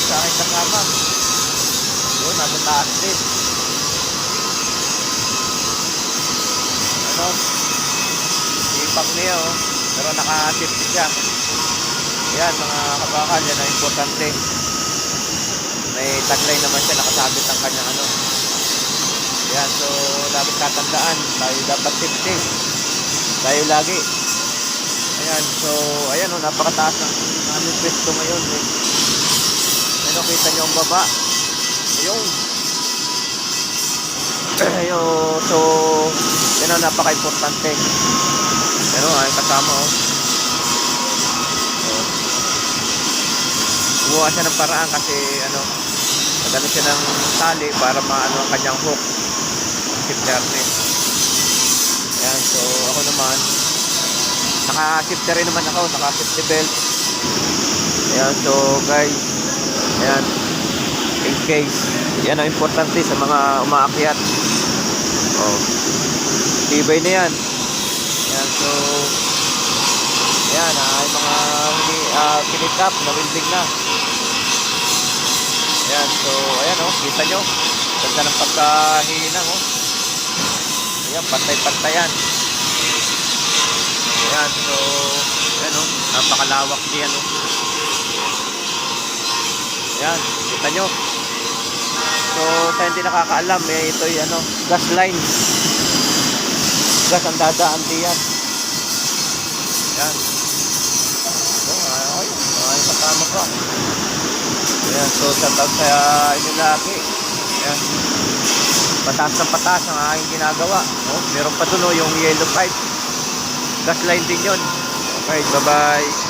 sa aking kasama. Yun, nasa taas din. Ano? Ipak niya, oh. Pero naka-safety siya. Yan, mga kabakal, yan ang importante. May tagline naman siya, nakasabit ang kanyang ano. Yan, so lagi tatandaan, tayo dapat safety. Tayo lagi. Ayan, so ayan, oh, napakataas ng aming pwesto ngayon. Eh. Ano, kita nyo ang baba. Ayun. Ayun, so yan ang napaka-importante. Ano, ay kasama, oh. Gumawa siya ng paraan kasi ano, nagano siya ng tali para maano ang kanyang hook, shifter net. Ayan, so ako naman naka-shifter rin naman ako, naka-safety belt. Ayan, so guys, ayan, in case, yan ang importante sa mga umaakyat. Oh, tibay na yan. Ayan, so ayan, ay mga kinikap na welding na. Ayan, so ayan, oh, kita nyo ganda ng pagkahinang, oh. Ayan, pantay-pantay yan. Ayan, so ayan, oh, napakalawak diyan, oh. Ayan, kita nyo. So sa hindi nakakaalam, eh, ito yung ano, gas line. Gas ang dadaan diyan. Ayan. So ay kasama ko. Ayan, so shout out sa inyo lagi. Ayan. Pataas ng pataas ang aking ginagawa. Oh, meron pa dun, oh, yung yellow pipe. Gas line din yun. Okay, bye-bye.